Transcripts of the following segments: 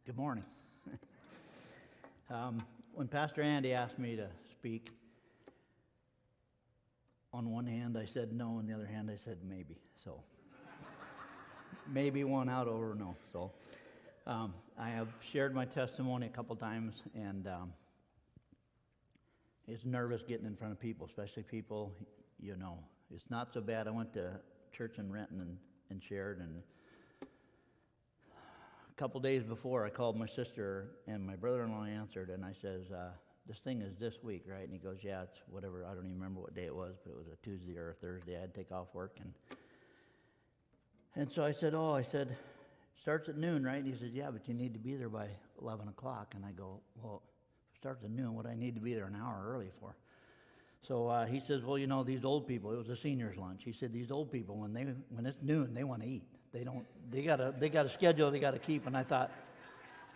Good morning. When Pastor Andy asked me to speak, on one hand I said no, on the other hand I said maybe. So maybe won out over no. So I have shared my testimony a couple times, and it's nervous getting in front of people, especially people you know. It's not so bad. I went to church in Renton and shared, and a couple days before, I called my sister, and my brother-in-law answered, and I says, this thing is this week, right? And he goes, yeah, it's whatever. I don't even remember what day it was, but it was a Tuesday or a Thursday. I had to take off work. And so I said, it starts at noon, right? And he said, yeah, but you need to be there by 11 o'clock. And I go, well, if it starts at noon, what do I need to be there an hour early for? So he says, well, you know, these old people, it was a senior's lunch. He said, these old people, when it's noon, they want to eat. They got a schedule they got to keep. And I thought,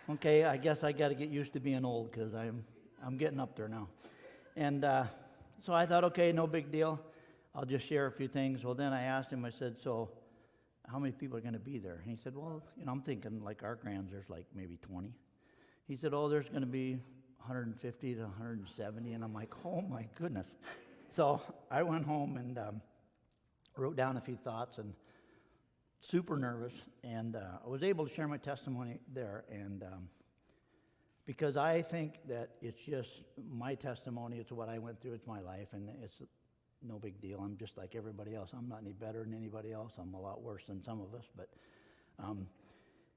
okay, I guess I got to get used to being old, because I'm getting up there now. And so I thought, okay, no big deal. I'll just share a few things. Well, then I asked him, I said, so how many people are going to be there? And he said, well, you know, I'm thinking like our grands, there's like maybe 20. He said, oh, there's going to be 150 to 170. And I'm like, oh my goodness. So I went home and wrote down a few thoughts, and super nervous, and I was able to share my testimony there, and because I think that it's just my testimony, it's what I went through, it's my life, and it's no big deal. I'm just like everybody else. I'm not any better than anybody else. I'm a lot worse than some of us, but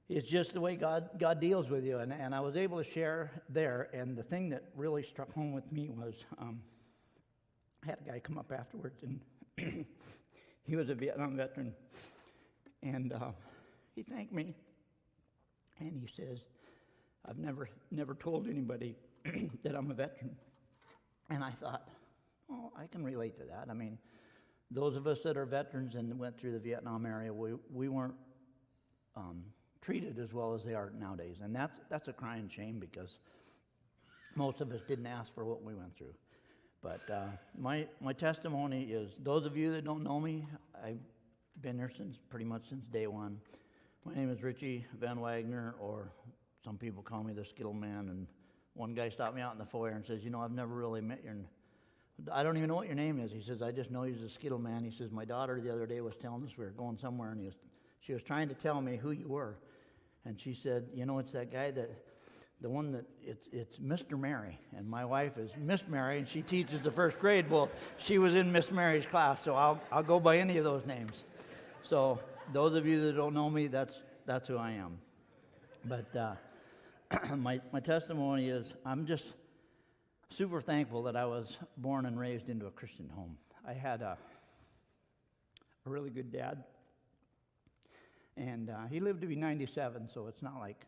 it's just the way God deals with you, and I was able to share there, and the thing that really struck home with me was I had a guy come up afterwards, and he was a Vietnam veteran. And he thanked me, and he says, I've never told anybody that I'm a veteran. And I thought, oh, I can relate to that. I mean, those of us that are veterans and went through the Vietnam area, we weren't treated as well as they are nowadays. And that's a crying shame, because most of us didn't ask for what we went through. But my testimony is, those of you that don't know me, I've been there pretty much since day one. My name is Richie Van Wagner, or some people call me the Skittle Man. And one guy stopped me out in the foyer and says, you know, I've never really met I don't even know what your name is. He says, I just know you're the Skittle Man. He says, my daughter the other day was telling us we were going somewhere, and she was trying to tell me who you were. And she said, you know, it's that guy the one that it's Mr. Mary, and my wife is Miss Mary, and she teaches the first grade. Well, she was in Miss Mary's class, so I'll go by any of those names. So those of you that don't know me, that's who I am. But my testimony is, I'm just super thankful that I was born and raised into a Christian home. I had a really good dad, and he lived to be 97, so it's not like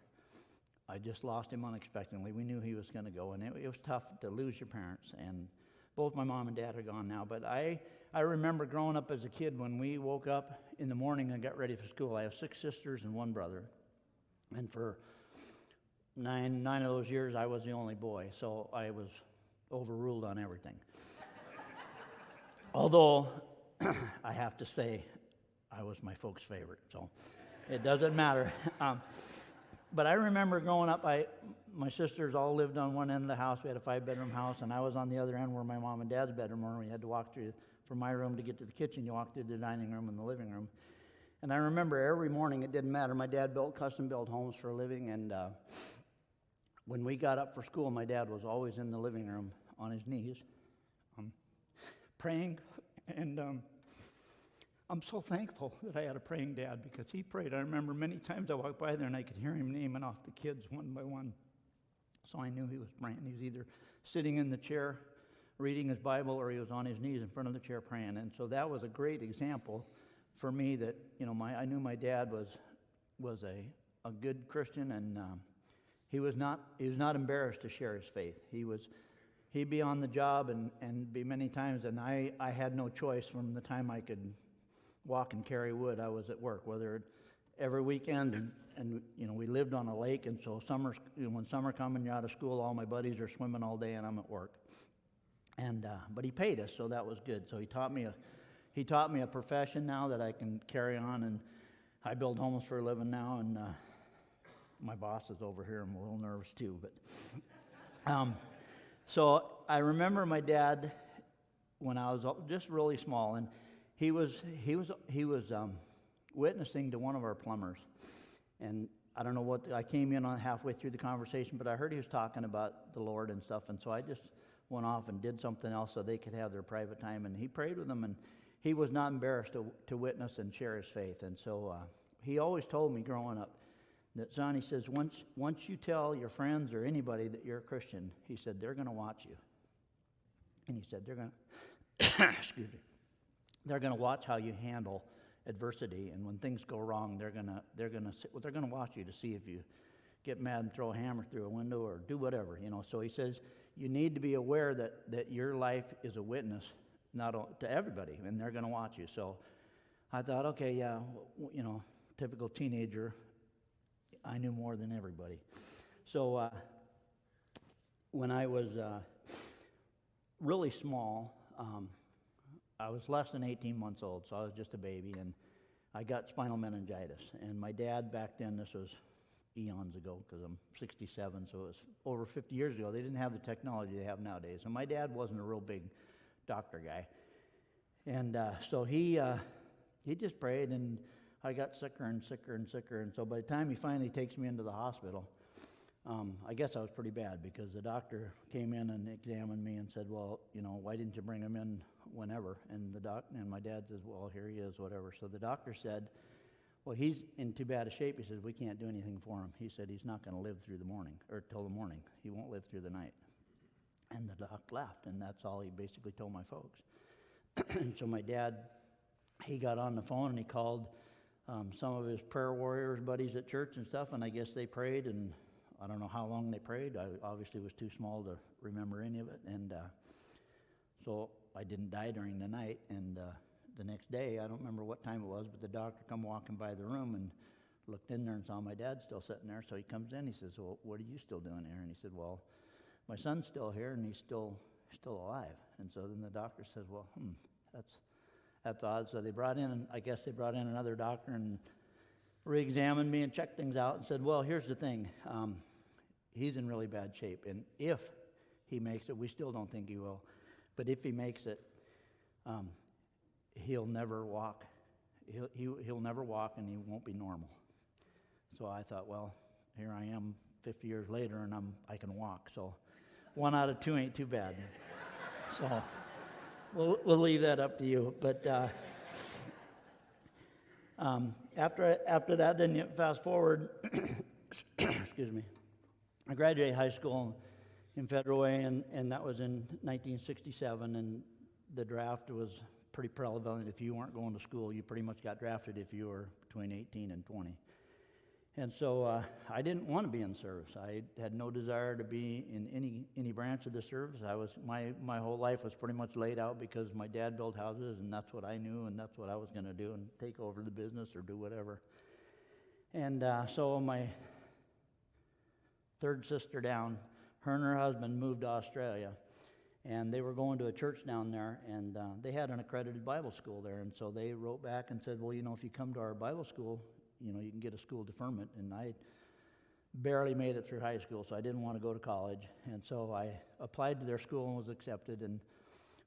I just lost him unexpectedly. We knew he was going to go, and it was tough to lose your parents. And both my mom and dad are gone now. But I remember growing up as a kid, when we woke up in the morning and got ready for school. I have 6 sisters and 1 brother. And for nine of those years, I was the only boy. So I was overruled on everything. Although, I have to say, I was my folks' favorite. So it doesn't matter. But I remember growing up, my sisters all lived on one end of the house. We had a 5-bedroom house, and I was on the other end where my mom and dad's bedroom were. We had to walk through, from my room to get to the kitchen, you walk through the dining room and the living room. And I remember every morning, it didn't matter. My dad built custom-built homes for a living, and when we got up for school, my dad was always in the living room on his knees, praying, and I'm so thankful that I had a praying dad, because he prayed. I remember many times I walked by there and I could hear him naming off the kids one by one. So I knew he was praying. He was either sitting in the chair reading his Bible, or he was on his knees in front of the chair praying. And so that was a great example for me that, you know, I knew my dad was a good Christian, and he was not embarrassed to share his faith. He'd be on the job and be many times, and I had no choice. From the time I could walk and carry wood, I was at work, whether every weekend, and you know, we lived on a lake, and so when summer come and you're out of school, all my buddies are swimming all day and I'm at work. And but he paid us, so that was good. So he taught me a profession now that I can carry on, and I build homes for a living now, and My boss is over here. I'm a little nervous too, but so I remember my dad when I was just really small, and he was witnessing to one of our plumbers, and I don't know what I came in on halfway through the conversation, but I heard he was talking about the Lord and stuff, and so I just went off and did something else so they could have their private time, and he prayed with them, and he was not embarrassed to witness and share his faith, and so he always told me growing up that, son, he says, once you tell your friends or anybody that you're a Christian, he said, they're going to watch you. And he said, they're going to, excuse me, they're going to watch how you handle adversity, and when things go wrong, they're going to watch you to see if you get mad and throw a hammer through a window or do whatever, you know. So he says, you need to be aware that your life is a witness to everybody, and they're going to watch you. So I thought, okay, yeah, you know, typical teenager, I knew more than everybody. So when I was really small, I was less than 18 months old, so I was just a baby, and I got spinal meningitis. And my dad back then, this was eons ago, because I'm 67, so it was over 50 years ago. They didn't have the technology they have nowadays. And my dad wasn't a real big doctor guy. And so he just prayed, and I got sicker and sicker and sicker. And so by the time he finally takes me into the hospital, I guess I was pretty bad, because the doctor came in and examined me and said, well, you know, why didn't you bring him in whenever? And my dad says, well, here he is, whatever. So the doctor said, well, he's in too bad a shape. He says, we can't do anything for him. He said, he's not going to live through the morning, or till the morning. He won't live through the night. And the doc laughed, and that's all he basically told my folks. And so my dad, he got on the phone and he called some of his prayer warriors buddies at church and stuff, and I guess they prayed, and I don't know how long they prayed. I obviously was too small to remember any of it, and so I didn't die during the night. And the next day, I don't remember what time it was, but the doctor come walking by the room and looked in there and saw my dad still sitting there. So he comes in, he says, well, what are you still doing here? And he said, well, my son's still here, and he's still alive. And so then the doctor says, well, that's odd. So they brought in, I guess they brought in another doctor and re-examined me and checked things out and said, well, here's the thing. He's in really bad shape, and if he makes it, we still don't think he will, but if he makes it, he'll never walk. He'll never walk, and he won't be normal. So I thought, well, here I am 50 years later, and I can walk. So 1 out of 2 ain't too bad. So we'll leave that up to you. But after that, then you fast forward. Excuse me. I graduated high school in Federal Way, and that was in 1967. And the draft was pretty prevalent. If you weren't going to school, you pretty much got drafted if you were between 18 and 20. And so I didn't want to be in service. I had no desire to be in any branch of the service. My whole life was pretty much laid out because my dad built houses, and that's what I knew, and that's what I was going to do, and take over the business or do whatever. And so my third sister down, her and her husband moved to Australia, and they were going to a church down there, and they had an accredited Bible school there. And so they wrote back and said, well, you know, if you come to our Bible school, you know, you can get a school deferment. And I barely made it through high school, so I didn't want to go to college. And so I applied to their school and was accepted. And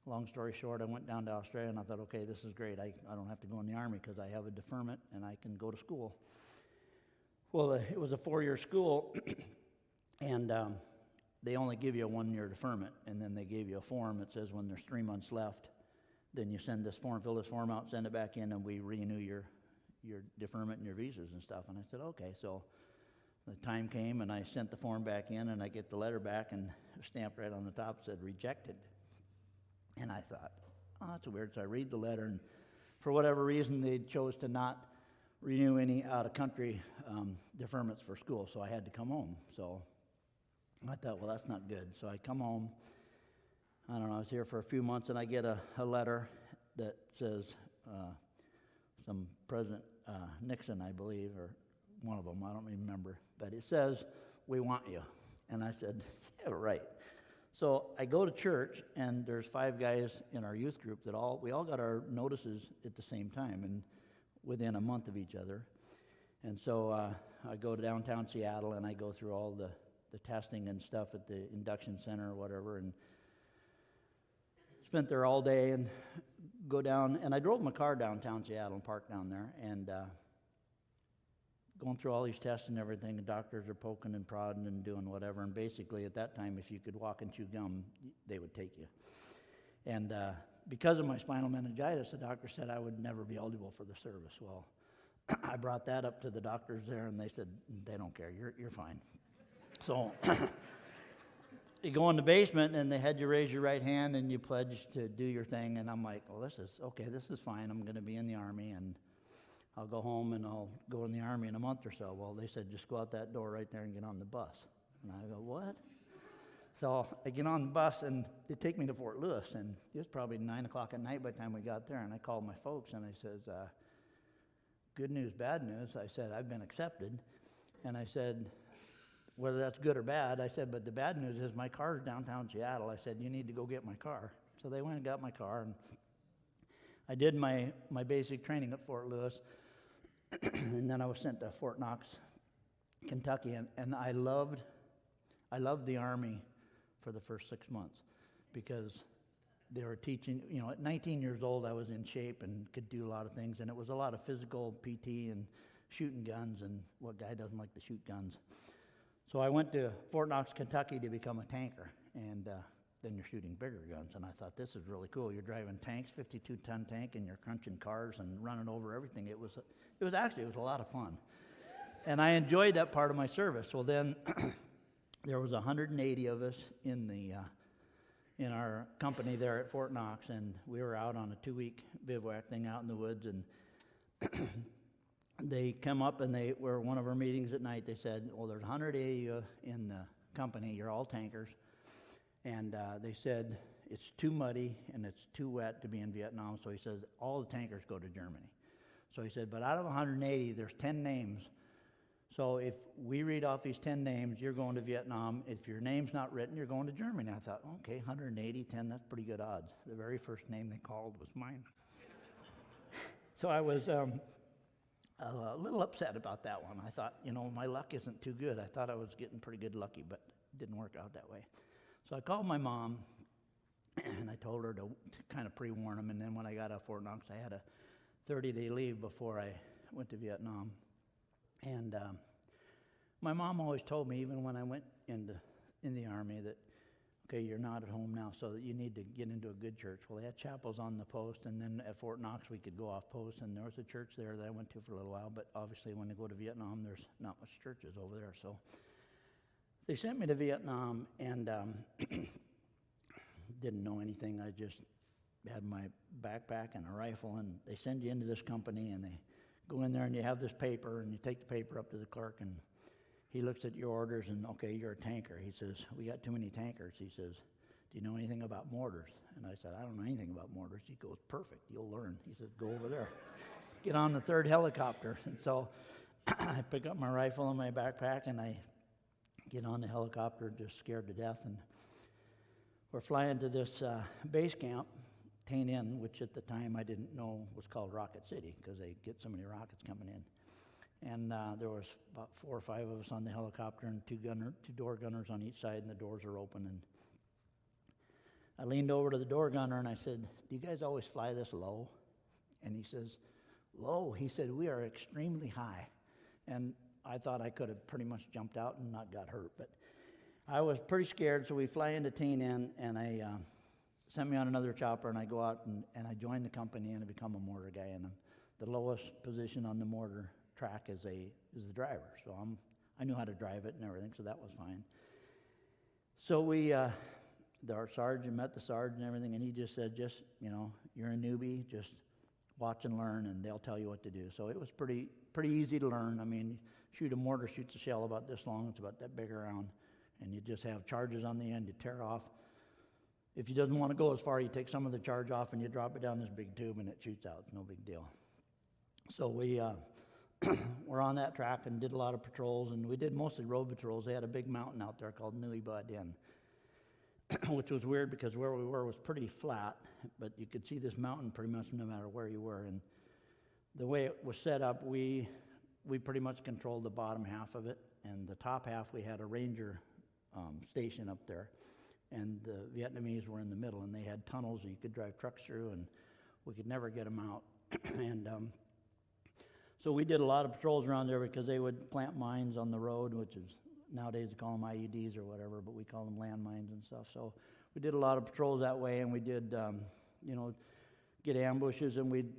long story short, I went down to Australia, and I thought, okay, this is great. I don't have to go in the Army because I have a deferment, and I can go to school. Well, it was a 4-year school, and they only give you a 1-year deferment. And then they gave you a form that says when there's 3 months left, then you send this form, fill this form out, send it back in, and we renew your deferment and your visas and stuff. And I said, okay. So the time came, and I sent the form back in, and I get the letter back, and stamped right on the top said rejected. And I thought, oh, that's weird. So I read the letter, and for whatever reason, they chose to not renew any out-of-country deferments for school, so I had to come home. So I thought, well, that's not good. So I come home. I don't know, I was here for a few months, and I get a letter that says, some President Nixon, I believe, or one of them, I don't remember, but it says, we want you. And I said, yeah, right. So I go to church, and there's 5 guys in our youth group that we all got our notices at the same time, and within a month of each other. And so I go to downtown Seattle, and I go through all the testing and stuff at the induction center or whatever, and spent there all day and go down. And I drove my car downtown Seattle and parked down there, and going through all these tests and everything. The doctors are poking and prodding and doing whatever. And basically, at that time, if you could walk and chew gum, they would take you. And because of my spinal meningitis, the doctor said I would never be eligible for the service. Well, I brought that up to the doctors there, and they said, they don't care, you're fine. So you go in the basement, and they had you raise your right hand, and you pledge to do your thing. And I'm like, well, this is fine. I'm going to be in the Army, and I'll go home, and I'll go in the Army in a month or so. Well, they said, just go out that door right there and get on the bus. And I go, what? So I get on the bus, and they take me to Fort Lewis, and it was probably 9 o'clock at night by the time we got there. And I called my folks, and I says, good news, bad news. I said, I've been accepted. And I said, whether that's good or bad, I said, but the bad news is my car's downtown Seattle. I said, you need to go get my car. So they went and got my car, and I did my basic training at Fort Lewis, and then I was sent to Fort Knox, Kentucky, and I loved the Army for the first 6 months, because they were teaching, at 19 years old, I was in shape and could do a lot of things, and it was a lot of physical PT and shooting guns, and what guy doesn't like to shoot guns? So I went to Fort Knox, Kentucky to become a tanker, and then you're shooting bigger guns, and I thought, this is really cool. You're driving tanks, 52-ton tank, and you're crunching cars and running over everything. It was a lot of fun, and I enjoyed that part of my service. Well, then there was 180 of us in our company there at Fort Knox, and we were out on a 2-week bivouac thing out in the woods, and they come up, and they were one of our meetings at night. They said, well, there's 180 of you in the company. You're all tankers. And they said, it's too muddy and it's too wet to be in Vietnam. So he says, all the tankers go to Germany. So he said, but out of 180, there's 10 names. So if we read off these 10 names, you're going to Vietnam. If your name's not written, you're going to Germany. I thought, okay, 180, 10, that's pretty good odds. The very first name they called was mine. So I was a little upset about that one. I thought, my luck isn't too good. I thought I was getting pretty good lucky, but it didn't work out that way. So I called my mom, and I told her to kind of pre-warn them. And then when I got out of Fort Knox, I had a 30-day leave before I went to Vietnam. And my mom always told me, even when I went in the Army, that, okay, you're not at home now, so that you need to get into a good church. Well, they had chapels on the post, and then at Fort Knox we could go off post, and there was a church there that I went to for a little while. But obviously when they go to Vietnam, there's not much churches over there. So they sent me to Vietnam, and didn't know anything. I just had my backpack and a rifle, and they send you into this company, and they go in there, and you have this paper, and you take the paper up to the clerk, and he looks at your orders, and, okay, you're a tanker. He says, we got too many tankers. He says, do you know anything about mortars? And I said, I don't know anything about mortars. He goes, perfect, you'll learn. He says, go over there. Get on the 3rd helicopter. And so I pick up my rifle and my backpack, and I get on the helicopter, just scared to death, and we're flying to this base camp, Tay Ninh, which at the time I didn't know was called Rocket City, because they get so many rockets coming in. And there was about 4 or 5 of us on the helicopter, and 2 door gunners on each side, and the doors are open. And I leaned over to the door gunner, and I said, do you guys always fly this low? And he says, low? He said, we are extremely high. And I thought I could have pretty much jumped out and not got hurt, but I was pretty scared. So we fly into Tay Ninh, and I sent me on another chopper, and I go out and I join the company, and I become a mortar guy. And the lowest position on the mortar track is the driver. So I knew how to drive it and everything, so that was fine. So our sergeant met the sergeant and everything, and he just said, you're a newbie, just watch and learn, and they'll tell you what to do. So it was pretty easy to learn. I mean, shoot a mortar, shoots a shell about this long, it's about that big around, and you just have charges on the end, you tear off. If you doesn't want to go as far, you take some of the charge off and you drop it down this big tube, and it shoots out. It's no big deal. So we were on that track and did a lot of patrols, and we did mostly road patrols. They had a big mountain out there called Nui Ba Dien, which was weird because where we were was pretty flat, but you could see this mountain pretty much no matter where you were. And the way it was set up, we we pretty much controlled the bottom half of it, and the top half we had a ranger station up there, and the Vietnamese were in the middle, and they had tunnels that you could drive trucks through, and we could never get them out. And so we did a lot of patrols around there because they would plant mines on the road, which is nowadays they call them IEDs or whatever, but we call them landmines and stuff. So we did a lot of patrols that way, and we did, get ambushes, and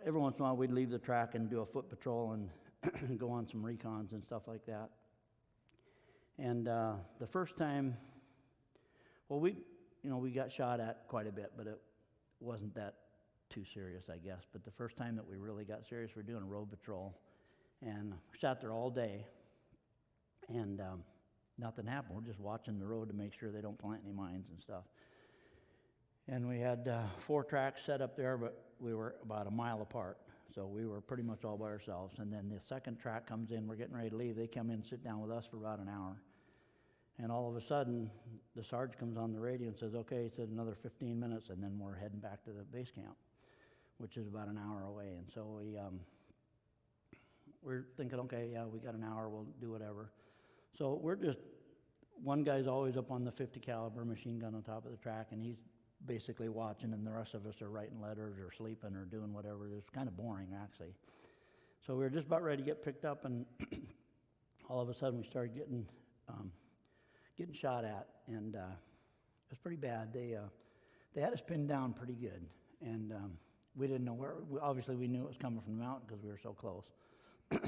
every once in a while we'd leave the track and do a foot patrol and go on some recons and stuff like that. And the first time, well, we got shot at quite a bit, but it wasn't that too serious, I guess. But the first time that we really got serious, we were doing a road patrol, and we sat there all day, and nothing happened. We're just watching the road to make sure they don't plant any mines and stuff. And we had 4 tracks set up there, but we were about a mile apart, so we were pretty much all by ourselves. And then the second track comes in, we're getting ready to leave. They come in, sit down with us for about an hour. And all of a sudden, the sergeant comes on the radio and says, okay, he said another 15 minutes, and then we're heading back to the base camp, which is about an hour away. And so we're thinking, okay, yeah, we got an hour, we'll do whatever. So one guy's always up on the 50 caliber machine gun on top of the track, and he's basically watching, and the rest of us are writing letters or sleeping or doing whatever. It was kind of boring, actually. So we were just about ready to get picked up, and all of a sudden we started getting shot at, and it was pretty bad. They had us pinned down pretty good, and we didn't know where. Obviously, we knew it was coming from the mountain because we were so close,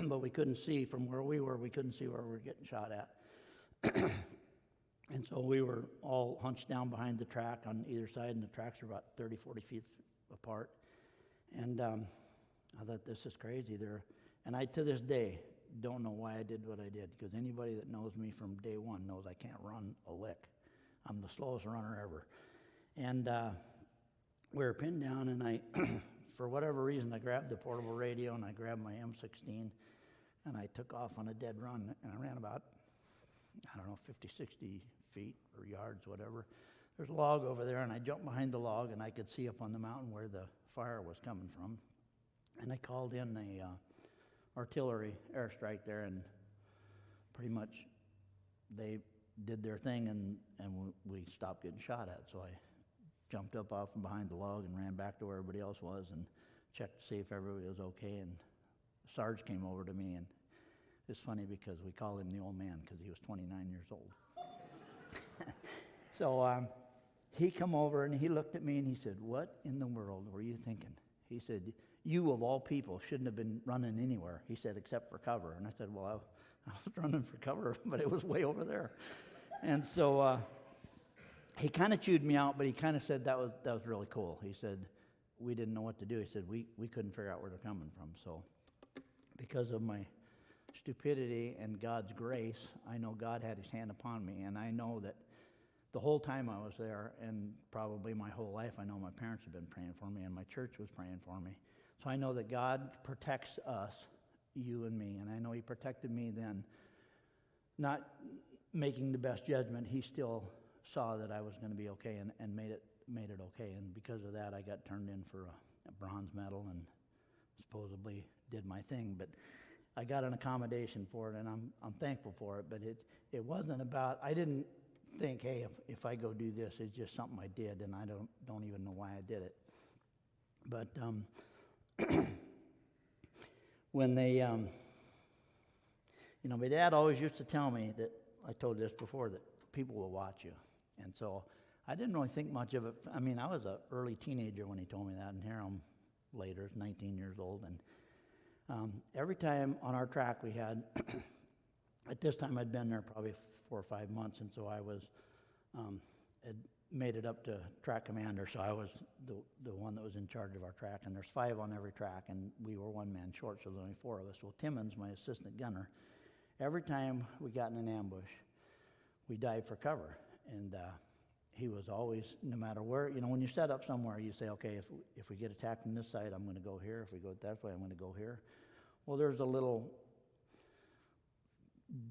but we couldn't see from where we were. We couldn't see where we were getting shot at. And so we were all hunched down behind the track on either side, and the tracks are about 30, 40 feet apart. And I thought, this is crazy. And I, to this day, don't know why I did what I did, because anybody that knows me from day one knows I can't run a lick. I'm the slowest runner ever. And we were pinned down, and I, for whatever reason, I grabbed the portable radio, and I grabbed my M16, and I took off on a dead run, and I ran about, 50, 60 feet or yards, whatever. There's a log over there, and I jumped behind the log, and I could see up on the mountain where the fire was coming from. And I called in a artillery airstrike there, and pretty much they did their thing, and we stopped getting shot at. So I jumped up off from behind the log and ran back to where everybody else was and checked to see if everybody was okay. And Sarge came over to me, and it's funny because we call him the old man because he was 29 years old. So he come over and he looked at me and he said, "What in the world were you thinking?" He said, "You of all people shouldn't have been running anywhere." He said, "Except for cover." And I said, "Well, I was running for cover, but it was way over there." And so he kind of chewed me out, but he kind of said that was really cool. He said, "We didn't know what to do." He said, we couldn't figure out where they're coming from. So because of my stupidity and God's grace, I know God had his hand upon me, and I know that the whole time I was there, and probably my whole life, I know my parents have been praying for me, and my church was praying for me. So I know that God protects us, you and me, and I know he protected me then. Not making the best judgment, he still saw that I was going to be okay and made it okay. And because of that, I got turned in for a bronze medal and supposedly did my thing. But I got an accommodation for it, and I'm thankful for it. But it wasn't about, I didn't think, hey, if I go do this, it's just something I did, and I don't even know why I did it. But when they, my dad always used to tell me that, I told this before, that people will watch you. And so I didn't really think much of it. I mean, I was an early teenager when he told me that, and here I'm later, 19 years old. And every time on our track we had, at this time I'd been there probably 4 or 5 months, and so I was, had made it up to track commander, so I was the one that was in charge of our track, and there's 5 on every track, and we were one man short, so there's only 4 of us. Well, Timmons, my assistant gunner, every time we got in an ambush, we dived for cover, and he was always, no matter where, when you set up somewhere, you say, okay, if we get attacked from this side, I'm going to go here. If we go that way, I'm going to go here. Well, there's a little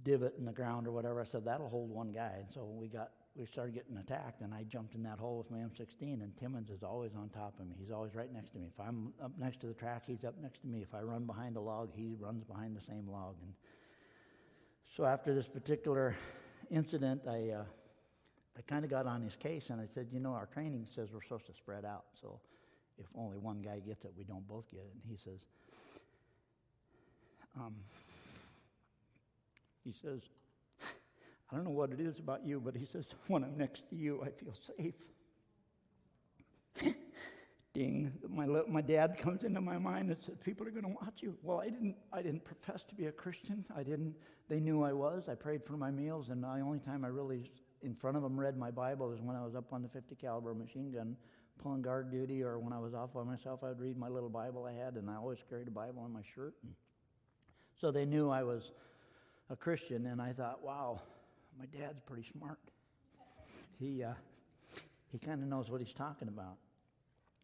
divot in the ground or whatever. I said, that'll hold one guy. And so we got we started getting attacked, and I jumped in that hole with my M16, and Timmons is always on top of me. He's always right next to me. If I'm up next to the track, he's up next to me. If I run behind a log, he runs behind the same log. And so after this particular incident, I kind of got on his case, and I said, our training says we're supposed to spread out. So if only one guy gets it, we don't both get it. And he says, I don't know what it is about you, but he says, when I'm next to you, I feel safe. Ding. My dad comes into my mind and said, people are going to watch you. Well, I didn't profess to be a Christian. They knew I was. I prayed for my meals, and the only time I really, in front of them, read my Bible was when I was up on the 50 caliber machine gun pulling guard duty, or when I was off by myself, I would read my little Bible I had, and I always carried a Bible on my shirt. So they knew I was a Christian, and I thought, wow, my dad's pretty smart. He kind of knows what he's talking about.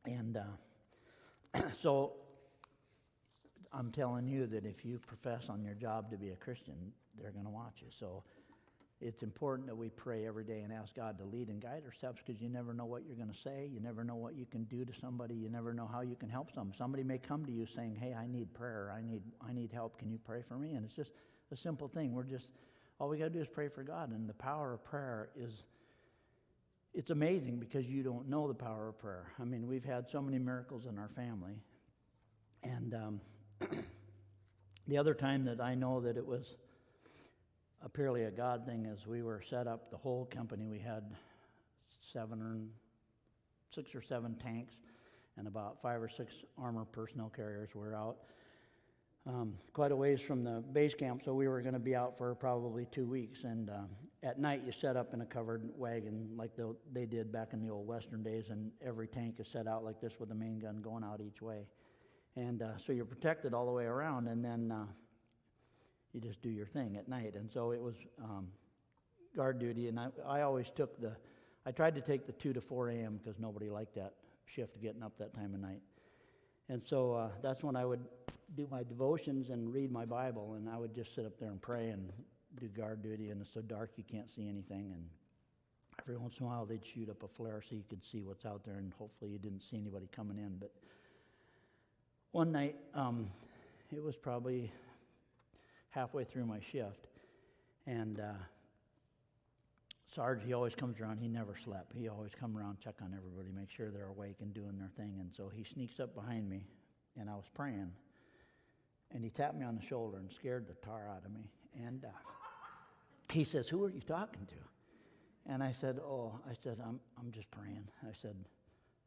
And so I'm telling you that if you profess on your job to be a Christian, they're going to watch you. So it's important that we pray every day and ask God to lead and guide our steps, because you never know what you're going to say. You never know what you can do to somebody. You never know how you can help them. Somebody may come to you saying, hey, I need prayer. I need help. Can you pray for me? And it's just a simple thing. All we got to do is pray for God. And the power of prayer it's amazing, because you don't know the power of prayer. I mean, we've had so many miracles in our family. And the other time that I know that it was purely a God thing is we were set up, the whole company. We had 6 or 7 tanks and about 5 or 6 armored personnel carriers were out quite a ways from the base camp, so we were going to be out for probably 2 weeks. And at night you set up in a covered wagon like they did back in the old Western days, and every tank is set out like this with the main gun going out each way. And so you're protected all the way around, and then you just do your thing at night. And so it was guard duty, and I always I tried to take the 2 to 4 a.m. because nobody liked that shift getting up that time of night. And so that's when I would do my devotions and read my Bible, and I would just sit up there and pray and do guard duty, and it's so dark you can't see anything, and every once in a while they'd shoot up a flare so you could see what's out there, and hopefully you didn't see anybody coming in. But one night, it was probably halfway through my shift, and Sarge, he always comes around. He never slept. He always come around, check on everybody, make sure they're awake and doing their thing. And so he sneaks up behind me, and I was praying, and he tapped me on the shoulder and scared the tar out of me. And he says, "Who are you talking to?" And I said, I'm just praying. I said,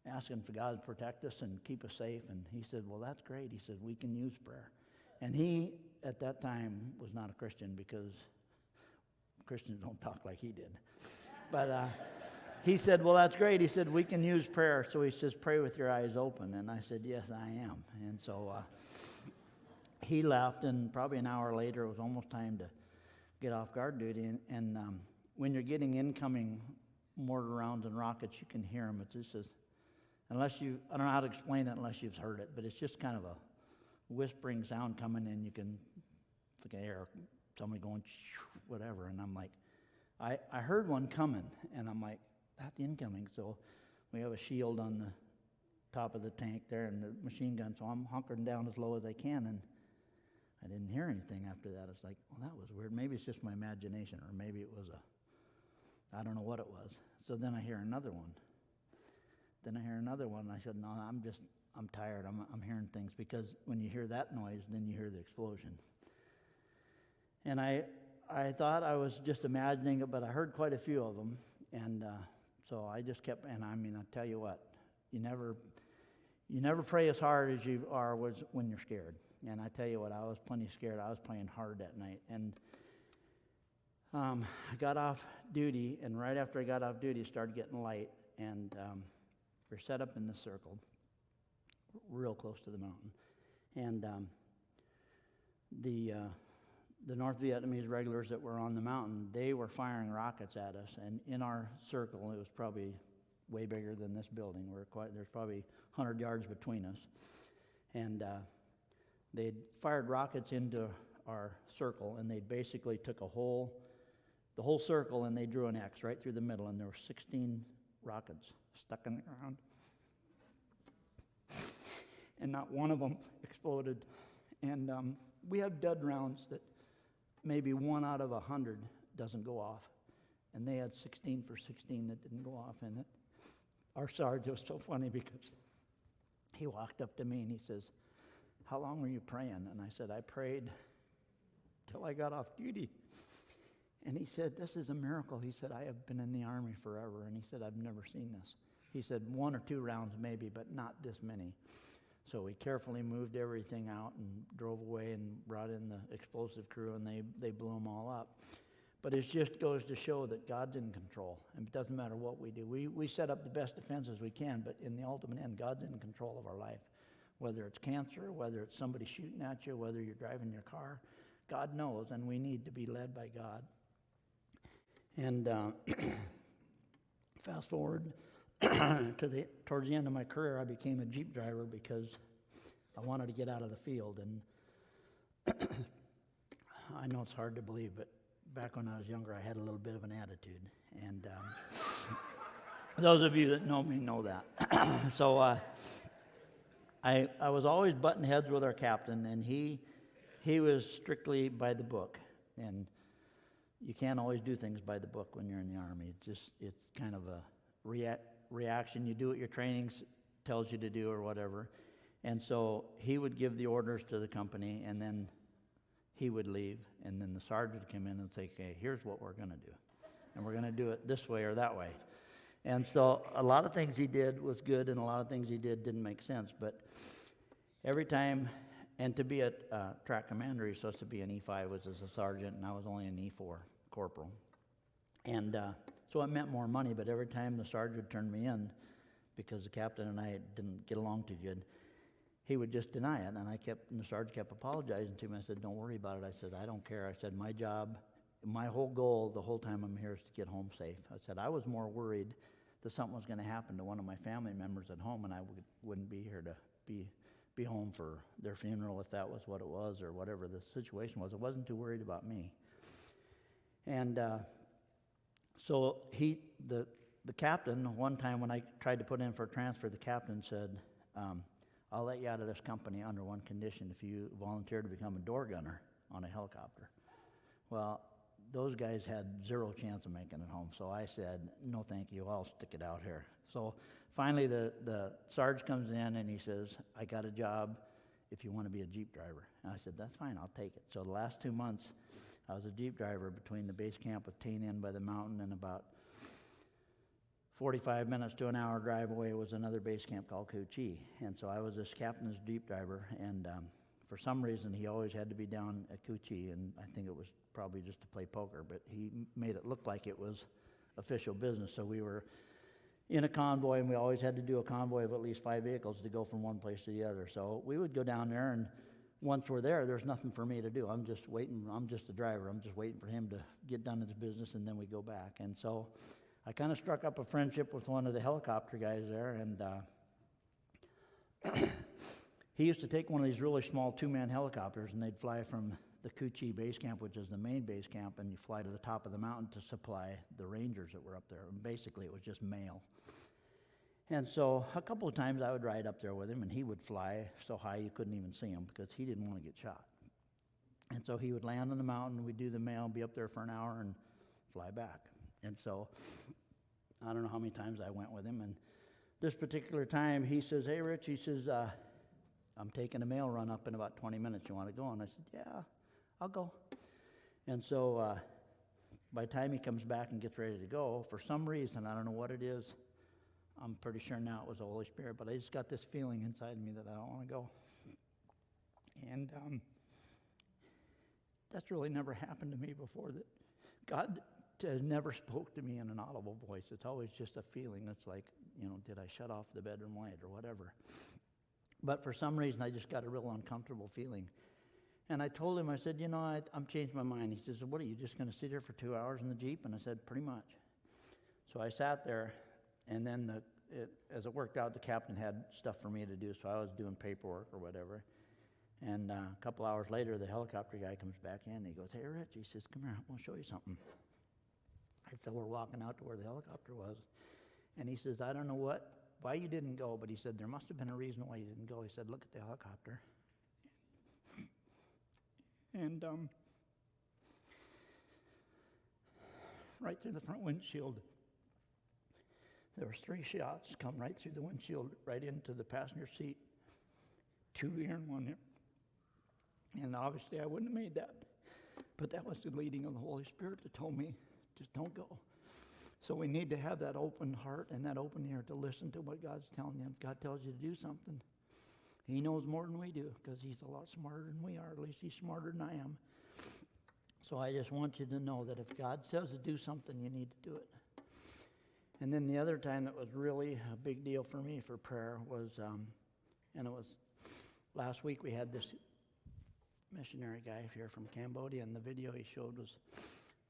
asking for God to protect us and keep us safe. And he said, well, that's great. He said, we can use prayer. And he, at that time, was not a Christian, because Christians don't talk like he did. But he said, well, that's great. He said, we can use prayer. So he says, pray with your eyes open. And I said, yes, I am. And so he left, and probably an hour later, it was almost time to get off guard duty. And when you're getting incoming mortar rounds and rockets, you can hear them. It's just I don't know how to explain it unless you've heard it, but it's just kind of a whispering sound coming in. You can, it's like air, somebody going, whatever. And I'm like, I heard one coming, and I'm like, that's incoming. So we have a shield on the top of the tank there and the machine gun, so I'm hunkering down as low as I can, and I didn't hear anything after that. It's like, well, that was weird. Maybe it's just my imagination, or maybe it was I don't know what it was. So then I hear another one. And I said, no, I'm tired. I'm hearing things, because when you hear that noise, then you hear the explosion. And I thought I was just imagining it, but I heard quite a few of them. And so I just kept, and I mean, I tell you what, you never pray as hard as you are when you're scared. And I tell you what, I was plenty scared. I was praying hard that night. And I got off duty, and right after I got off duty, it started getting light. And we're set up in this circle, real close to the mountain. And the North Vietnamese regulars that were on the mountain, they were firing rockets at us. And in our circle, it was probably way bigger than this building. There's probably 100 yards between us. And they'd fired rockets into our circle, and they basically took the the whole circle, and they drew an X right through the middle, and there were 16 rockets stuck in the ground. And not one of them exploded. And we have dud rounds that maybe 1 out of 100 doesn't go off. And they had 16 for 16 that didn't go off in it. Our sergeant was so funny because he walked up to me and he says, "How long were you praying?" And I said, "I prayed till I got off duty." And he said, "This is a miracle." He said, "I have been in the Army forever." And he said, "I've never seen this." He said, 1 or 2 rounds maybe, but not this many. So we carefully moved everything out and drove away and brought in the explosive crew, and they blew them all up. But it just goes to show that God's in control. And it doesn't matter what we do. We set up the best defenses we can, but in the ultimate end, God's in control of our life. Whether it's cancer, whether it's somebody shooting at you, whether you're driving your car, God knows, and we need to be led by God. And fast forward towards the end of my career, I became a Jeep driver because I wanted to get out of the field. And I know it's hard to believe, but back when I was younger, I had a little bit of an attitude. And those of you that know me know that. So I was always butting heads with our captain, and he was strictly by the book. And you can't always do things by the book when you're in the Army. It's kind of a reaction. You do what your training tells you to do or whatever. And so he would give the orders to the company, and then he would leave, and then the sergeant would come in and say, "Okay, here's what we're going to do. And we're going to do it this way or that way." And so a lot of things he did was good, and a lot of things he did didn't make sense. But every time, and to be a track commander, you're supposed to be an E5, was as a sergeant, and I was only an E4 corporal. And so it meant more money, but every time the sergeant turned me in, because the captain and I didn't get along too good, he would just deny it. And the sergeant kept apologizing to me. I said, "Don't worry about it." I said, "I don't care." I said, "My job, my whole goal the whole time I'm here is to get home safe." I said, "I was more worried that something was going to happen to one of my family members at home, and I wouldn't be here to be home for their funeral, if that was what it was, or whatever the situation was. I wasn't too worried about me." And so the captain, one time when I tried to put in for a transfer, the captain said, "I'll let you out of this company under one condition, if you volunteer to become a door gunner on a helicopter." Well, those guys had zero chance of making it home, so I said, "No thank you, I'll stick it out here." So finally the sergeant comes in and he says, "I got a job if you want to be a Jeep driver." And I said, "That's fine, I'll take it." So the last 2 months, I was a Jeep driver between the base camp of Tain Inn by the mountain, and about 45 minutes to an hour drive away was another base camp called Coochie. And so I was this captain's Jeep driver, and for some reason he always had to be down at Coochie, and I think it was probably just to play poker, but he made it look like it was official business. So we were in a convoy, and we always had to do a convoy of at least 5 vehicles to go from one place to the other. So we would go down there, and once we're there's nothing for me to do. I'm just waiting. I'm just the driver. I'm just waiting for him to get done his business, and then we go back. And so I kind of struck up a friendship with one of the helicopter guys there, and he used to take one of these really small 2-man helicopters, and they'd fly from the Coochie base camp, which is the main base camp, and you fly to the top of the mountain to supply the Rangers that were up there. And basically, it was just mail. And so a couple of times I would ride up there with him, and he would fly so high you couldn't even see him because he didn't want to get shot. And so he would land on the mountain, we'd do the mail, be up there for an hour, and fly back. And so I don't know how many times I went with him. And this particular time, he says, "Hey, Rich," he says, "I'm taking a mail run up in about 20 minutes. You want to go?" And I said, "Yeah, I'll go." And so by the time he comes back and gets ready to go, for some reason, I don't know what it is, I'm pretty sure now it was the Holy Spirit, but I just got this feeling inside me that I don't want to go. And that's really never happened to me before. That God has never spoke to me in an audible voice. It's always just a feeling. It's like, did I shut off the bedroom light or whatever? But for some reason, I just got a real uncomfortable feeling. And I told him, I said, I'm changed my mind. He says, "What, are you just going to sit here for 2 hours in the Jeep?" And I said, "Pretty much." So I sat there, and then as it worked out, the captain had stuff for me to do, so I was doing paperwork or whatever. And a couple hours later, the helicopter guy comes back in, and he goes, "Hey, Rich," he says, "Come here, I want to show you something." And so we're walking out to where the helicopter was. And he says, I don't know why you didn't go, but he said, there must have been a reason why you didn't go. He said, look at the helicopter. And right through the front windshield, there was 3 shots come right through the windshield, right into the passenger seat. 2 here and 1 here. And obviously I wouldn't have made that. But that was the leading of the Holy Spirit that told me, just don't go. So we need to have that open heart and that open ear to listen to what God's telling you. If God tells you to do something, He knows more than we do, because He's a lot smarter than we are. At least He's smarter than I am. So I just want you to know that if God says to do something, you need to do it. And then the other time that was really a big deal for me for prayer was, and it was last week, we had this missionary guy here from Cambodia, and the video he showed was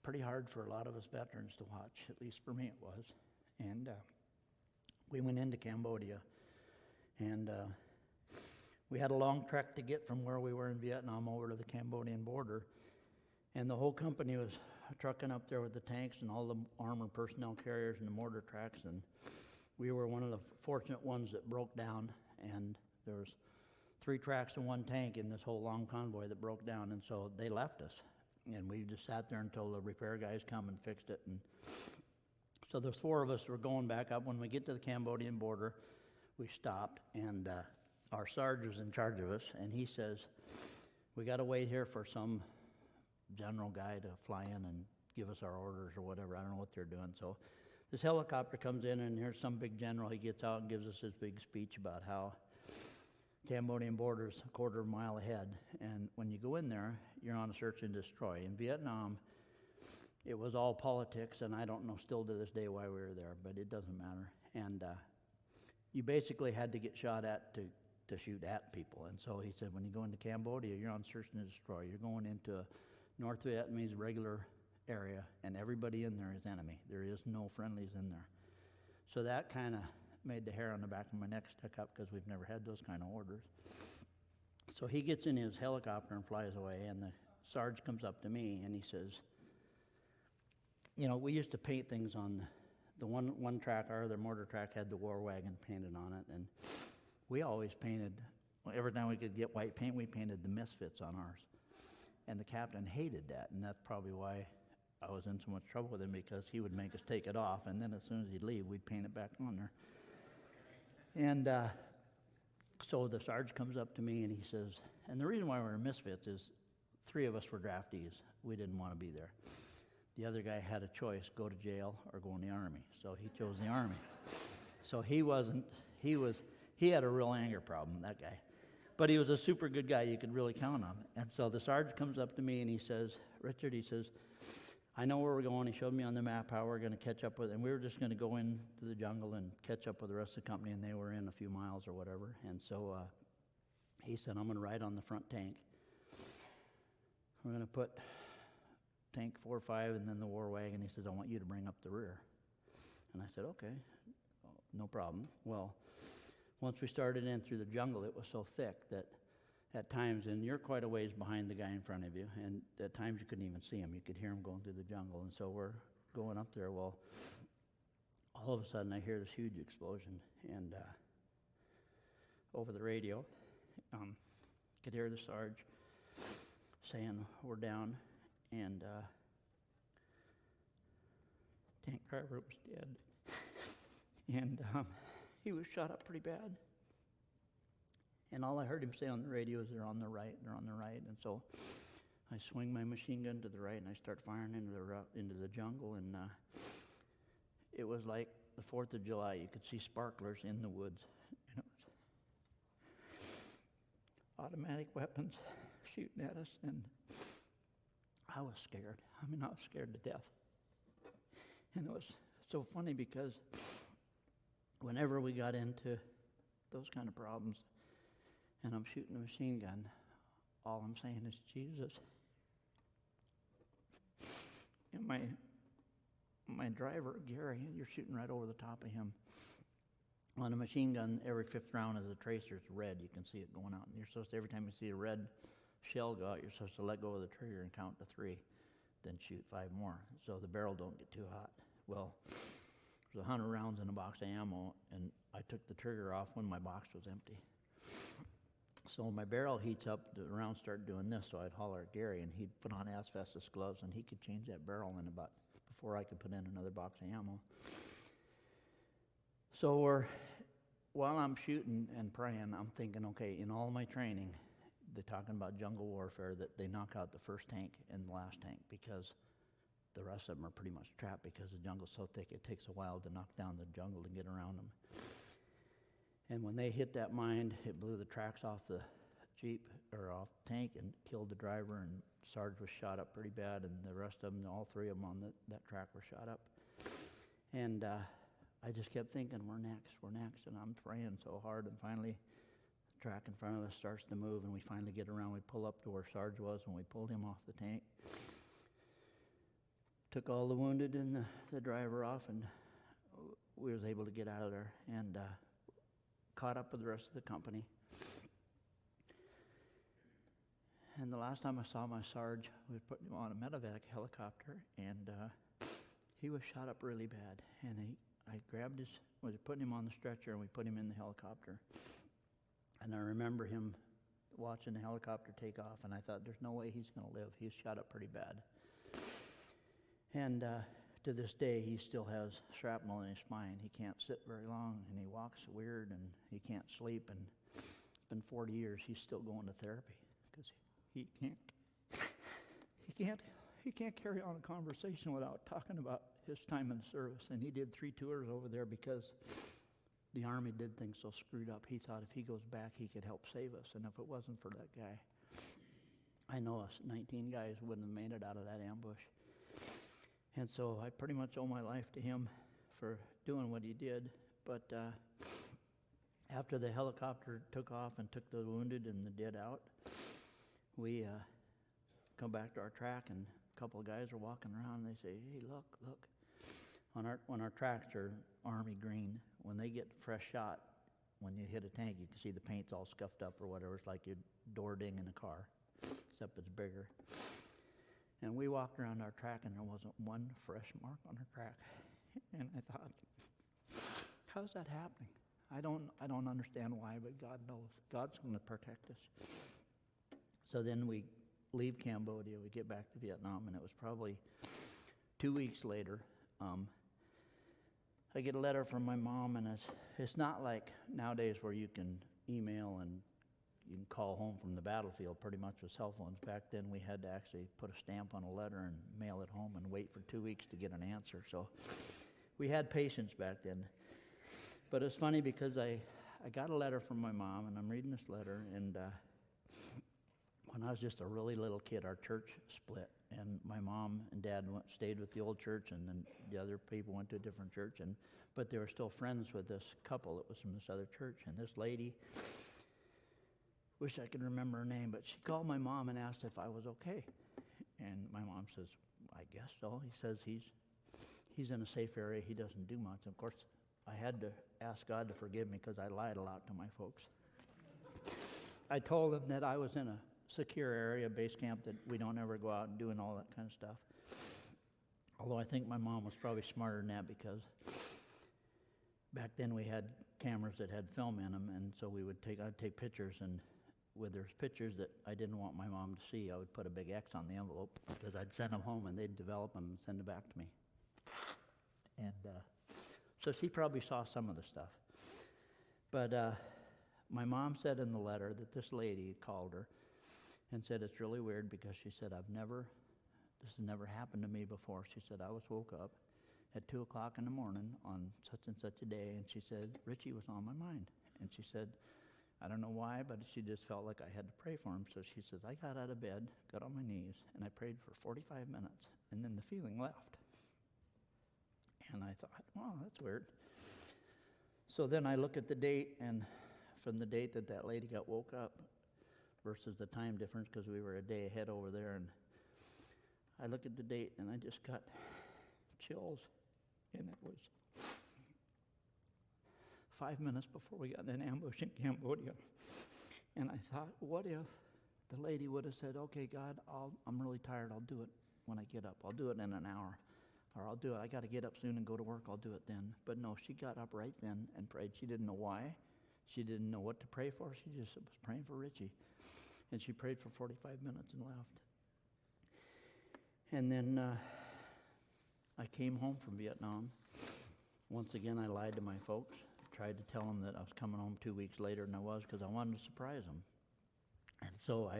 pretty hard for a lot of us veterans to watch. At least for me it was. And we went into Cambodia, and we had a long trek to get from where we were in Vietnam over to the Cambodian border. And the whole company was trucking up there with the tanks and all the armored personnel carriers and the mortar tracks. And we were one of the fortunate ones that broke down. And there was 3 tracks and 1 tank in this whole long convoy that broke down. And so they left us. And we just sat there until the repair guys come and fixed it. And so there's 4 of us who were going back up. When we get to the Cambodian border, we stopped. And our sergeant was in charge of us. And he says, we got to wait here for some general guy to fly in and give us our orders or whatever. I don't know what they're doing. So this helicopter comes in, and here's some big general. He gets out and gives us this big speech about how Cambodian border's a quarter of a mile ahead. And when you go in there, you're on a search and destroy. In Vietnam, it was all politics, and I don't know still to this day why we were there, but it doesn't matter. And you basically had to get shot at to shoot at people. And so he said, when you go into Cambodia, you're on search and destroy. You're going into a North Vietnamese regular area, and everybody in there is enemy. There is no friendlies in there. So that kind of made the hair on the back of my neck stick up, because we've never had those kind of orders. So he gets in his helicopter and flies away, and the sergeant comes up to me and he says, you know, we used to paint things on the one track. Our other mortar track had the war wagon painted on it, and we always painted, every time we could get white paint, we painted the misfits on ours. And the captain hated that, and that's probably why I was in so much trouble with him, because he would make us take it off, and then as soon as he'd leave, we'd paint it back on there. And so the sergeant comes up to me and he says, and the reason why we're misfits is 3 of us were draftees. We didn't want to be there. The other guy had a choice, go to jail or go in the Army. So he chose the Army. So he had a real anger problem, that guy. But he was a super good guy. You could really count on him. And so the sergeant comes up to me and he says, Richard, he says, I know where we're going. He showed me on the map how we're going to catch up with, and we were just going to go into the jungle and catch up with the rest of the company, and they were in a few miles or whatever. And so he said, I'm going to ride on the front tank. We're going to put tank 4 or 5 and then the war wagon. He says, I want you to bring up the rear. And I said, okay, no problem. Well, once we started in through the jungle, it was so thick that at times, and you're quite a ways behind the guy in front of you, and at times you couldn't even see him. You could hear him going through the jungle. And so we're going up there. Well, all of a sudden I hear this huge explosion, and over the radio, could hear the sergeant saying, we're down, and tank driver was dead. And he was shot up pretty bad. And all I heard him say on the radio is, they're on the right, they're on the right. And so I swing my machine gun to the right, and I start firing into the jungle. And it was like the 4th of July. You could see sparklers in the woods. And it was automatic weapons shooting at us. And I was scared. I mean, I was scared to death. And it was so funny, because whenever we got into those kind of problems, and I'm shooting a machine gun, all I'm saying is, Jesus. And my driver, Gary, you're shooting right over the top of him. On a machine gun, every 5th round is a tracer. It's red. You can see it going out. And you're supposed to, every time you see a red shell go out, you're supposed to let go of the trigger and count to 3. then shoot 5 more so the barrel don't get too hot. Well, there's 100 rounds in a box of ammo, and I took the trigger off when my box was empty. So my barrel heats up, the rounds start doing this, so I'd holler at Gary, and he'd put on asbestos gloves, and he could change that barrel in about, before I could put in another box of ammo. So while I'm shooting and praying, I'm thinking, okay, in all my training, they're talking about jungle warfare, that they knock out the first tank and the last tank, because the rest of them are pretty much trapped because the jungle's so thick, it takes a while to knock down the jungle to get around them. And when they hit that mine, it blew the tracks off the Jeep, or off the tank, and killed the driver, and Sarge was shot up pretty bad, and the rest of them, all 3 of them on that track were shot up. And I just kept thinking, we're next, and I'm praying so hard, and finally the track in front of us starts to move, and we finally get around, we pull up to where Sarge was, and we pulled him off the tank. Took all the wounded and the driver off, and we was able to get out of there, and caught up with the rest of the company. And the last time I saw my Sarge, we was putting him on a medevac helicopter, and he was shot up really bad. And I grabbed was putting him on the stretcher, and we put him in the helicopter. And I remember him watching the helicopter take off, and I thought, there's no way he's going to live. He's shot up pretty bad. And to this day, he still has shrapnel in his spine. He can't sit very long, and he walks weird, and he can't sleep. And it's been 40 years. He's still going to therapy because he can't carry on a conversation without talking about his time in the service. And he did 3 tours over there because the Army did things so screwed up. He thought if he goes back, he could help save us. And if it wasn't for that guy, I know us 19 guys wouldn't have made it out of that ambush. And so I pretty much owe my life to him for doing what he did. But after the helicopter took off and took the wounded and the dead out, we come back to our track, and a couple of guys are walking around, and they say, hey, look. When our tracks are army green, when they get fresh shot, when you hit a tank, you can see the paint's all scuffed up or whatever. It's like your door ding in a car, except it's bigger. And we walked around our track, and there wasn't one fresh mark on our track. And I thought, how's that happening? I don't understand why, but God knows. God's going to protect us. So then we leave Cambodia, we get back to Vietnam, and it was probably 2 weeks later. I get a letter from my mom, and it's not like nowadays where you can email and you can call home from the battlefield pretty much with cell phones. Back then we had to actually put a stamp on a letter and mail it home and wait for 2 weeks to get an answer. So we had patience back then. But it's funny because I got a letter from my mom, and I'm reading this letter, and when I was just a really little kid, our church split, and my mom and dad stayed with the old church, and then the other people went to a different church, but they were still friends with this couple that was from this other church. And this lady, wish I could remember her name, but she called my mom and asked if I was okay. And my mom says, I guess so. He says he's in a safe area. He doesn't do much. Of course, I had to ask God to forgive me because I lied a lot to my folks. I told them that I was in a secure area, base camp, that we don't ever go out and doing all that kind of stuff. Although I think my mom was probably smarter than that, because back then we had cameras that had film in them, and so I'd take pictures, and where there's pictures that I didn't want my mom to see, I would put a big X on the envelope, because I'd send them home and they'd develop them and send it back to me. And so she probably saw some of the stuff. But my mom said in the letter that this lady called her and said, it's really weird, because she said, this has never happened to me before. She said, I was woke up at 2 o'clock in the morning on such and such a day, and she said, Richie was on my mind. And she said, I don't know why, but she just felt like I had to pray for him. So she says, I got out of bed, got on my knees, and I prayed for 45 minutes, and then the feeling left. And I thought, wow, that's weird. So then I look at the date, and from the date that lady got woke up versus the time difference, because we were a day ahead over there, and I look at the date, and I just got chills, and it was 5 minutes before we got an ambush in Cambodia. And I thought, what if the lady would have said, okay, God, I'm really tired, I'll do it when I get up. I'll do it in an hour. Or I'll do it. I got to get up soon and go to work. I'll do it then. But no, she got up right then and prayed. She didn't know why. She didn't know what to pray for. She just was praying for Richie. And she prayed for 45 minutes and left. And then I came home from Vietnam. Once again, I lied to my folks. Tried to tell them that I was coming home 2 weeks later than I was because I wanted to surprise them. And so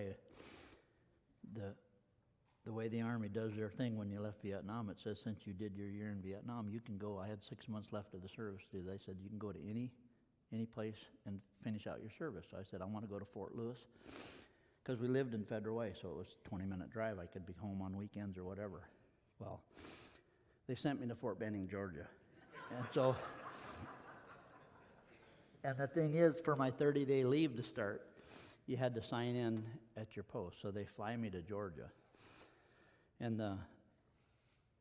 the way the Army does their thing when you left Vietnam, it says since you did your year in Vietnam, you can go. I had 6 months left of the service. They said you can go to any place and finish out your service. So I said I want to go to Fort Lewis because we lived in Federal Way, so it was a 20-minute drive. I could be home on weekends or whatever. Well, they sent me to Fort Benning, Georgia. And so, and the thing is, for my 30-day leave to start, you had to sign in at your post. So they fly me to Georgia. And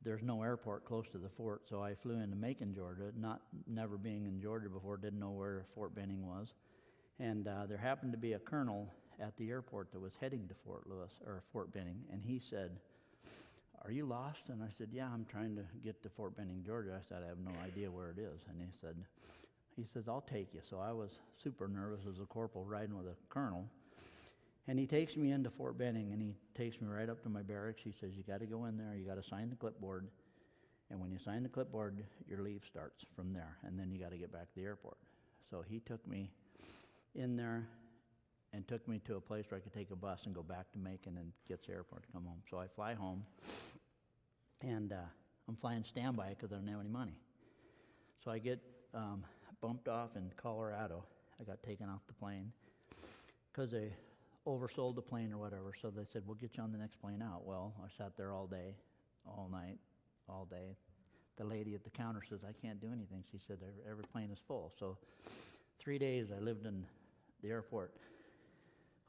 there's no airport close to the fort, so I flew into Macon, Georgia, never being in Georgia before, didn't know where Fort Benning was. And there happened to be a colonel at the airport that was heading to Fort Lewis, or Fort Benning, and he said, "Are you lost?" And I said, "Yeah, I'm trying to get to Fort Benning, Georgia." I said, "I have no idea where it is." And he says, "I'll take you." So I was super nervous as a corporal riding with a colonel. And he takes me into Fort Benning, and he takes me right up to my barracks. He says, "You got to go in there, you got to sign the clipboard, and when you sign the clipboard, your leave starts from there, and then you got to get back to the airport." So he took me in there and took me to a place where I could take a bus and go back to Macon and get to the airport to come home. So I fly home, and I'm flying standby because I don't have any money. So I get bumped off in Colorado. I got taken off the plane because they oversold the plane or whatever, so they said, "We'll get you on the next plane out." Well, I sat there all day, all night, all day. The lady at the counter says, "I can't do anything." She said, every plane is full. So 3 days I lived in the airport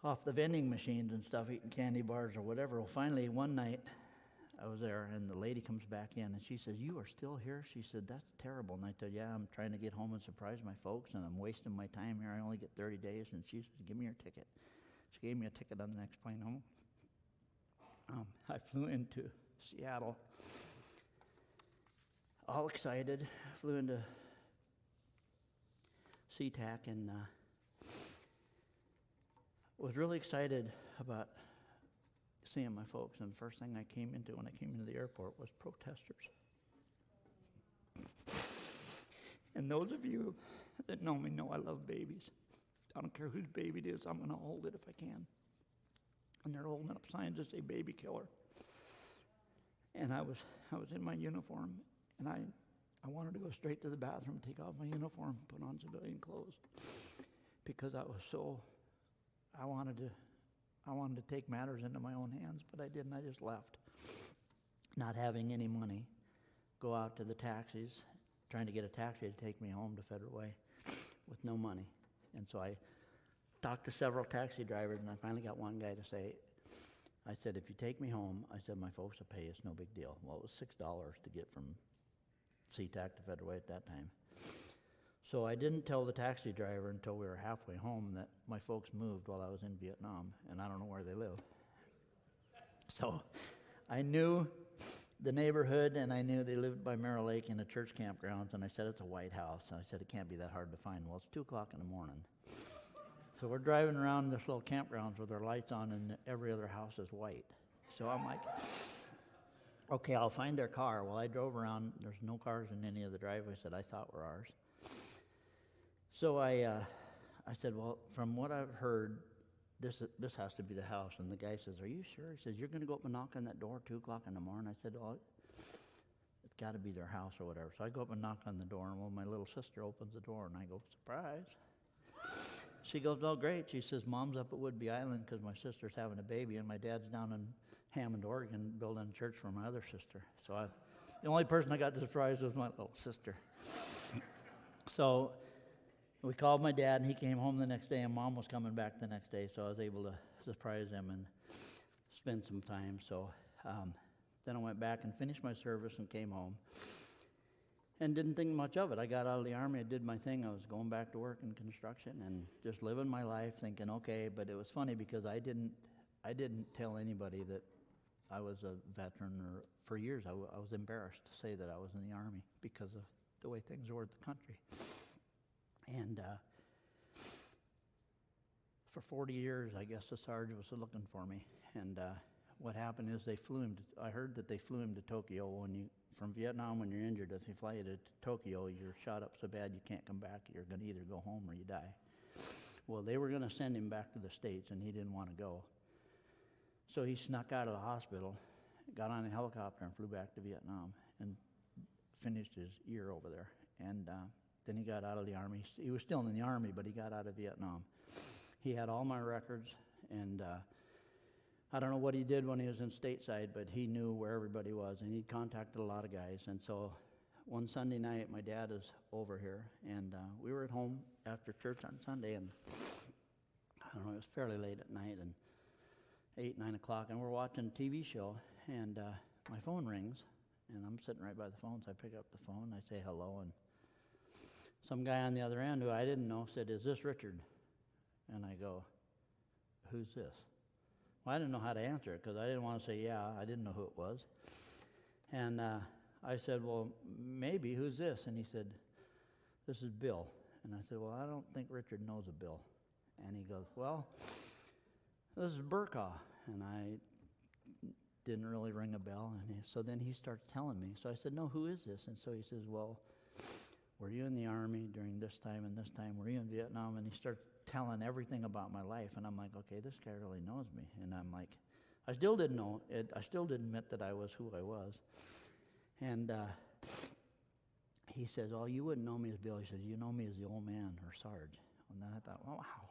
off the vending machines and stuff, eating candy bars or whatever. Well, finally, one night I was there, and the lady comes back in, and she says, "You are still here?" She said, "That's terrible." And I said, "Yeah, I'm trying to get home and surprise my folks, and I'm wasting my time here. I only get 30 days. And she said, "Give me your ticket." She gave me a ticket on the next plane home. I flew into Seattle, all excited. Flew into SeaTac and was really excited about seeing my folks. And the first thing I came into when I came into the airport was protesters. And those of you that know me know I love babies. I don't care whose baby it is, I'm going to hold it if I can. And they're holding up signs that say "baby killer." And I was in my uniform, and I wanted to go straight to the bathroom, take off my uniform, put on civilian clothes, because I wanted to take matters into my own hands, but I didn't. I just left, not having any money. Go out to the taxis, trying to get a taxi to take me home to Federal Way with no money. And so I talked to several taxi drivers, and I finally got one guy to say, I said, "If you take me home," I said, "my folks will pay. It's no big deal." Well, it was $6 to get from SeaTac to Federal Way at that time. So I didn't tell the taxi driver until we were halfway home that my folks moved while I was in Vietnam, and I don't know where they live. So I knew the neighborhood, and I knew they lived by Merrill Lake in the church campgrounds, and I said, "It's a white house." And I said, "It can't be that hard to find." Well, it's 2 o'clock in the morning. So we're driving around this little campgrounds with our lights on, and every other house is white. So I'm like, okay, I'll find their car. Well, I drove around. There's no cars in any of the driveways that I thought were ours. So I said, "Well, from what I've heard, this has to be the house." And the guy says, "Are you sure?" He says, "You're going to go up and knock on that door at 2 o'clock in the morning?" I said, "Oh, it's got to be their house or whatever." So I go up and knock on the door, and well, my little sister opens the door, and I go, "Surprise." She goes, "Oh, great." She says, "Mom's up at Woodby Island because my sister's having a baby, and my dad's down in Hammond, Oregon, building a church for my other sister." So the only person I got the surprise was my little sister. So we called my dad, and he came home the next day, and Mom was coming back the next day, so I was able to surprise them and spend some time. So then I went back and finished my service and came home and didn't think much of it. I got out of the Army, I did my thing. I was going back to work in construction and just living my life thinking, okay, but it was funny because I didn't tell anybody that I was a veteran, or for years I was embarrassed to say that I was in the Army because of the way things were at the country. And for 40 years, I guess the sergeant was looking for me. And what happened is they flew him. I heard that they flew him to Tokyo. From Vietnam, when you're injured, if they fly you to Tokyo, you're shot up so bad you can't come back. You're going to either go home or you die. Well, they were going to send him back to the States, and he didn't want to go. So he snuck out of the hospital, got on a helicopter, and flew back to Vietnam and finished his year over there. And then he got out of the Army. He was still in the Army, but he got out of Vietnam. He had all my records, and I don't know what he did when he was in stateside, but he knew where everybody was, and he contacted a lot of guys. And so one Sunday night, my dad is over here, and we were at home after church on Sunday, and I don't know, it was fairly late at night, and 8, 9 o'clock, and we're watching a TV show, and my phone rings, and I'm sitting right by the phone, so I pick up the phone, I say hello, and some guy on the other end who I didn't know said, "Is this Richard?" And I go, "Who's this?" Well, I didn't know how to answer it because I didn't want to say, yeah, I didn't know who it was. And I said, "Well, maybe, who's this?" And he said, "This is Bill." And I said, "Well, I don't think Richard knows a Bill." And he goes, "Well, this is Burkaw." And I didn't really ring a bell. And so then he starts telling me. So I said, "No, who is this?" And so he says, "Well, were you in the Army during this time and this time? Were you in Vietnam?" And he starts telling everything about my life. And I'm like, okay, this guy really knows me. And I'm like, I still didn't know it. I still didn't admit that I was who I was. And he says, "Oh, you wouldn't know me as Bill." He says, "You know me as the old man or Sarge." And then I thought, oh, wow.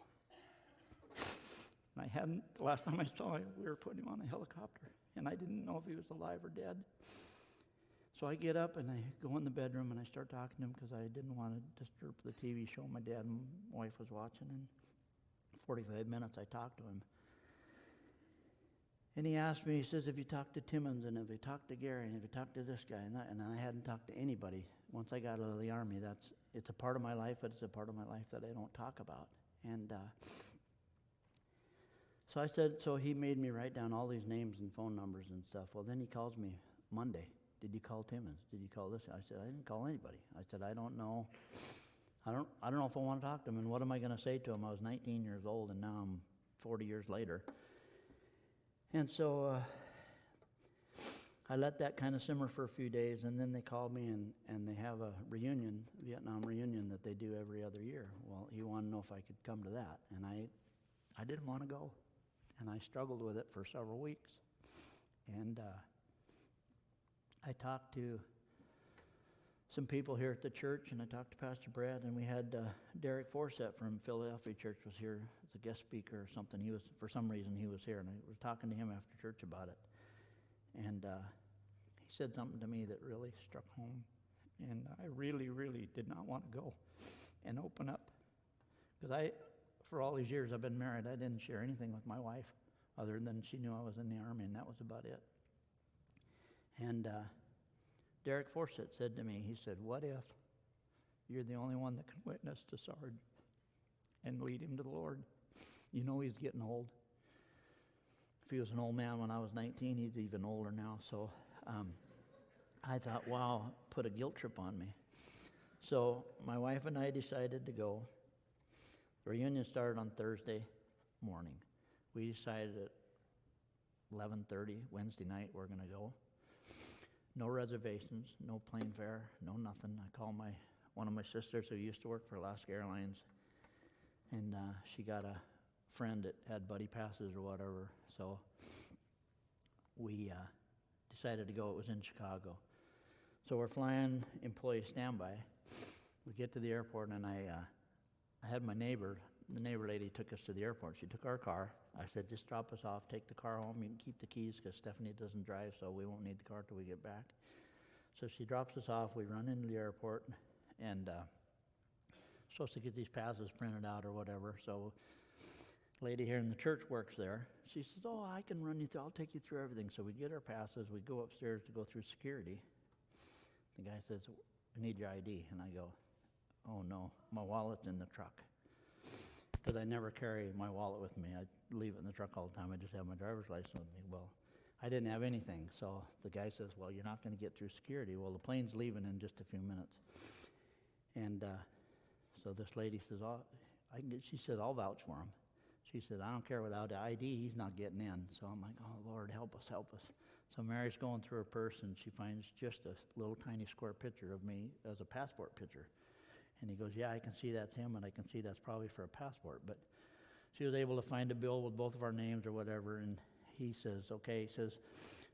And I hadn't, the last time I saw him, we were putting him on a helicopter. And I didn't know if he was alive or dead. So I get up and I go in the bedroom and I start talking to him because I didn't want to disturb the TV show my dad and wife was watching. And 45 minutes I talked to him. And he asked me, he says, "Have you talked to Timmons, and have you talked to Gary, and have you talked to this guy?" And I hadn't talked to anybody. Once I got out of the Army, it's a part of my life, but it's a part of my life that I don't talk about. And so I said, so he made me write down all these names and phone numbers and stuff. Well, then he calls me Monday. "Did you call Timmons? Did you call this?" I said, "I didn't call anybody." I said, "I don't know. I don't know if I want to talk to him. And what am I going to say to him?" I was 19 years old, and now I'm 40 years later. And so I let that kind of simmer for a few days, and then they called me, and they have a reunion, Vietnam reunion, that they do every other year. Well, he wanted to know if I could come to that, and I didn't want to go, and I struggled with it for several weeks. And I talked to some people here at the church, and I talked to Pastor Brad, and we had Derek Forsett from Philadelphia Church was here as a guest speaker or something. For some reason, he was here, and I was talking to him after church about it. And he said something to me that really struck home, and I really, really did not want to go and open up. Because for all these years I've been married, I didn't share anything with my wife other than she knew I was in the Army, and that was about it. And Derek Forsett said to me, he said, "What if you're the only one that can witness to Sarge and lead him to the Lord? You know he's getting old. If he was an old man when I was 19, he's even older now." So I thought, wow, put a guilt trip on me. So my wife and I decided to go. The reunion started on Thursday morning. We decided at 11:30 Wednesday night we're going to go. No reservations, no plane fare, no nothing. I called one of my sisters who used to work for Alaska Airlines, and she got a friend that had buddy passes or whatever. So we decided to go. It was in Chicago. So we're flying employee standby. We get to the airport, and I had my neighbor. The neighbor lady took us to the airport. She took our car. I said, "Just drop us off, take the car home. You can keep the keys because Stephanie doesn't drive, so we won't need the car till we get back." So she drops us off. We run into the airport, and supposed to get these passes printed out or whatever. So a lady here in the church works there. She says, "Oh, I can run you through. I'll take you through everything." So we get our passes. We go upstairs to go through security. The guy says, "I need your ID." And I go, "Oh, no, my wallet's in the truck." Because I never carry my wallet with me. I leave it in the truck all the time. I just have my driver's license with me. Well, I didn't have anything. So the guy says, well, you're not going to get through security. Well, the plane's leaving in just a few minutes. And so this lady says, oh, she said, I'll vouch for him. She said, I don't care, without the ID, he's not getting in. So I'm like, oh, Lord, help us, help us. So Mary's going through her purse, and she finds just a little tiny square picture of me as a passport picture. And he goes, yeah, I can see that's him, and I can see that's probably for a passport. But she was able to find a bill with both of our names or whatever, and he says, okay, he says,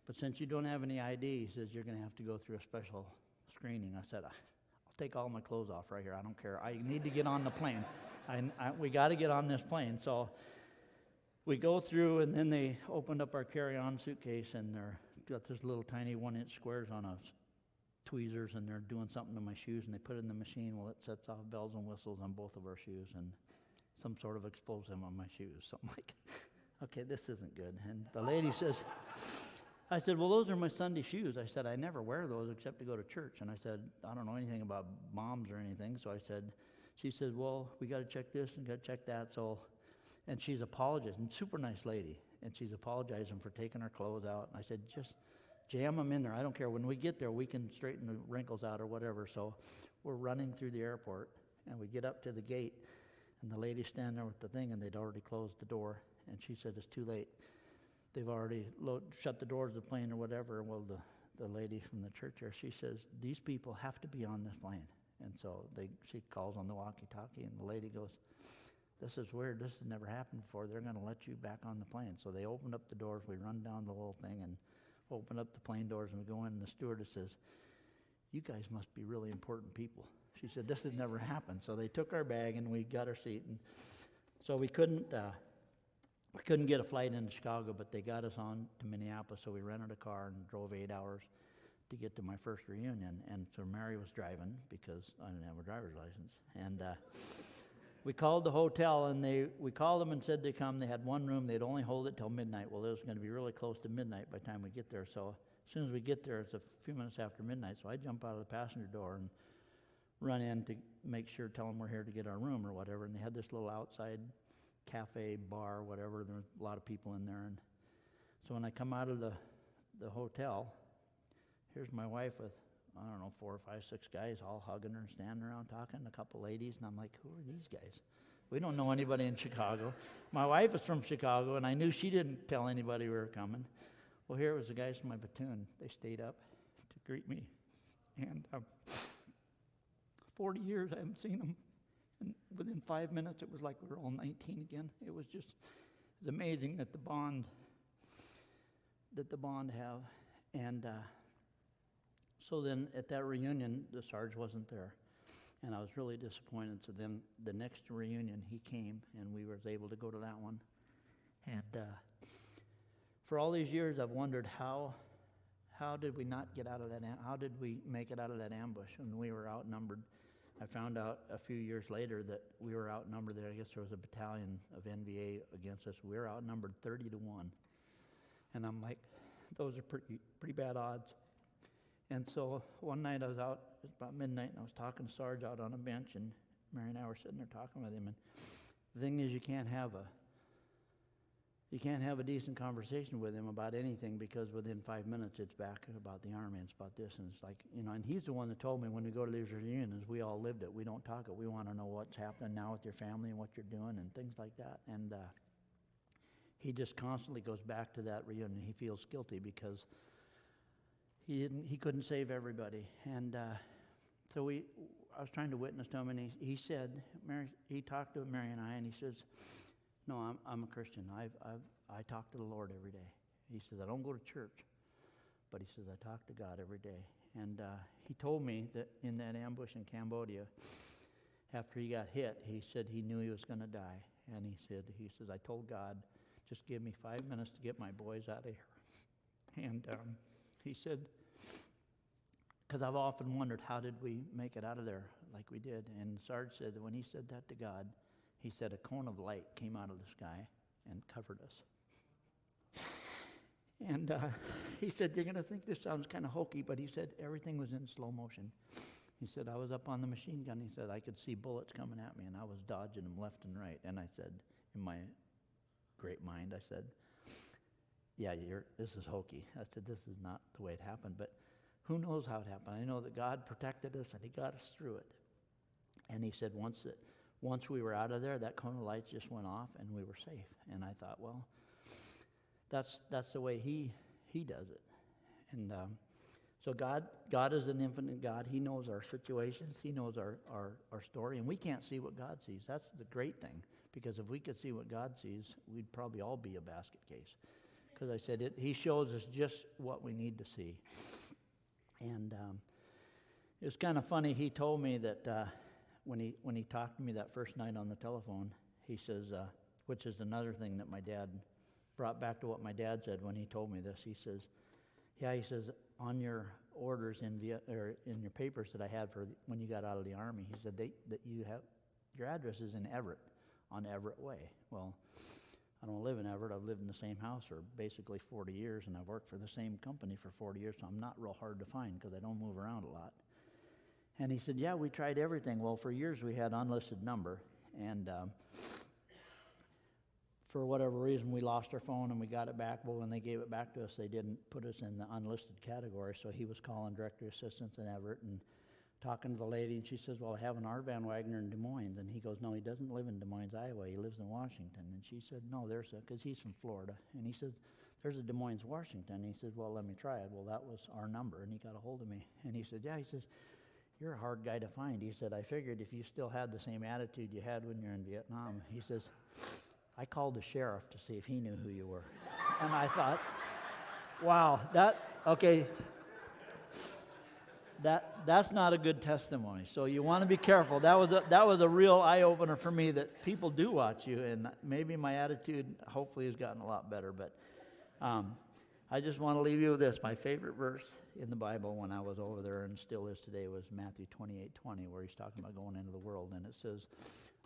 but since you don't have any ID, he says, you're going to have to go through a special screening. I said, I'll take all my clothes off right here. I don't care. I need to get on the plane. We got to get on this plane. So we go through, and then they opened up our carry-on suitcase, and they're got this little tiny 1-inch squares on us, tweezers, and they're doing something to my shoes, and they put it in the machine. Well, it sets off bells and whistles on both of our shoes, and some sort of explosive on my shoes. So I'm like, okay, this isn't good. And the lady says, I said, well, those are my Sunday shoes. I said, I never wear those except to go to church. And I said, I don't know anything about bombs or anything. So I said, she said, well, we got to check this and got to check that. So, and she's apologizing, super nice lady. And she's apologizing for taking her clothes out. And I said, just jam them in there. I don't care. When we get there, we can straighten the wrinkles out or whatever. So we're running through the airport, and we get up to the gate, and the lady's standing there with the thing, and they'd already closed the door. And she said, it's too late. They've already shut the doors of the plane or whatever. Well, the lady from the church there, she says, these people have to be on this plane. And so she calls on the walkie-talkie, and the lady goes, this is weird. This has never happened before. They're going to let you back on the plane. So they opened up the doors. We run down the little thing and open up the plane doors, and we go in, and the stewardess says, you guys must be really important people. She said, this has never happened. So they took our bag, and we got our seat. And so we couldn't get a flight into Chicago, but they got us on to Minneapolis. So we rented a car and drove 8 hours to get to my first reunion. And so Mary was driving because I didn't have a driver's license. And we called the hotel, and we called them and said they'd come. They had one room. They'd only hold it till midnight. Well, it was going to be really close to midnight by the time we get there. So as soon as we get there, it's a few minutes after midnight. So I jump out of the passenger door and run in to make sure, tell them we're here to get our room or whatever. And they had this little outside cafe, bar, whatever. There was a lot of people in there. And so when I come out of the hotel, here's my wife with, I don't know, 4 or 5, 6 guys all hugging her and standing around talking, a couple ladies, and I'm like, who are these guys? We don't know anybody in Chicago. My wife is from Chicago, and I knew she didn't tell anybody we were coming. Well, here was the guys from my platoon. They stayed up to greet me, and 40 years I haven't seen them, and within 5 minutes it was like we were all 19 again. It was amazing that the bond have, and so then at that reunion, the Sarge wasn't there, and I was really disappointed. So then the next reunion, he came, and we were able to go to that one. And for all these years, I've wondered how did we not get out of that? How did we make it out of that ambush when we were outnumbered? I found out a few years later that we were outnumbered there. I guess there was a battalion of NVA against us. We were outnumbered 30-1, and I'm like, those are pretty bad odds. And so one night I was out, it was about midnight, and I was talking to Sarge out on a bench, and Mary and I were sitting there talking with him. And the thing is, you can't have a decent conversation with him about anything, because within 5 minutes it's back about the Army, and it's about this, and it's like, and he's the one that told me when we go to these reunions, we all lived it. We don't talk it. We want to know what's happening now with your family and what you're doing and things like that. And he just constantly goes back to that reunion. He feels guilty because he couldn't save everybody. And so I was trying to witness to him, and he said, he talked to Mary and I, and he says, no, I'm a Christian. I talk to the Lord every day. He says, I don't go to church, but he says, I talk to God every day. And he told me that in that ambush in Cambodia, after he got hit, he said he knew he was going to die. And he says, I told God, just give me 5 minutes to get my boys out of here. And he said, because I've often wondered, how did we make it out of there like we did? And Sarge said that when he said that to God, he said a cone of light came out of the sky and covered us. And he said, you're going to think this sounds kind of hokey, but he said everything was in slow motion. He said, I was up on the machine gun. He said, I could see bullets coming at me, and I was dodging them left and right. And I said, in my great mind, I said, yeah, this is hokey. I said, this is not the way it happened, but who knows how it happened. I know that God protected us and he got us through it. And he said once we were out of there, that cone of lights just went off and we were safe. And I thought, well, that's the way he does it. And so God is an infinite God. He knows our situations. He knows our story. And we can't see what God sees. That's the great thing. Because if we could see what God sees, we'd probably all be a basket case. Because I said, he shows us just what we need to see. And it was kind of funny. He told me that when he talked to me that first night on the telephone, he says, which is another thing that my dad brought back to what my dad said when he told me this. He says, on your orders in Viet, or in your papers that I had for when you got out of the Army, he said that you have your address is in Everett, on Everett Way. Well, I don't live in Everett. I've lived in the same house for basically 40 years, and I've worked for the same company for 40 years, so I'm not real hard to find because I don't move around a lot. And he said, yeah, we tried everything. Well, for years we had unlisted number, and for whatever reason we lost our phone and we got it back. Well, when they gave it back to us, they didn't put us in the unlisted category, so he was calling directory assistants in Everett and talking to the lady, and she says, well, I have an R-Van Wagner in Des Moines. And he goes, no, he doesn't live in Des Moines, Iowa. He lives in Washington. And she said, no, because he's from Florida. And he said, there's a Des Moines, Washington. And he said, well, let me try it. Well, that was our number, and he got a hold of me. And he said, yeah, he says, you're a hard guy to find. He said, I figured if you still had the same attitude you had when you're in Vietnam. He says, I called the sheriff to see if he knew who you were. And I thought, wow, that's not a good testimony. So you want to be careful. That was a real eye-opener for me that people do watch you, and maybe my attitude hopefully has gotten a lot better. But I just want to leave you with this. My favorite verse in the Bible when I was over there and still is today was Matthew 28:20, where he's talking about going into the world, and it says,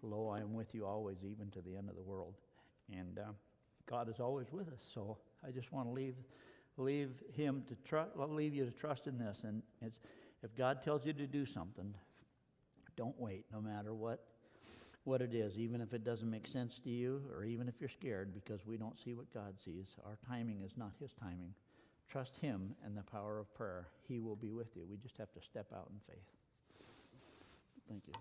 lo, I am with you always, even to the end of the world. And God is always with us. So I just want to leave you to trust in this. And if God tells you to do something, don't wait, no matter what it is, even if it doesn't make sense to you, or even if you're scared, because we don't see what God sees. Our timing is not his timing. Trust him and the power of prayer. He will be with you. We just have to step out in faith. Thank you.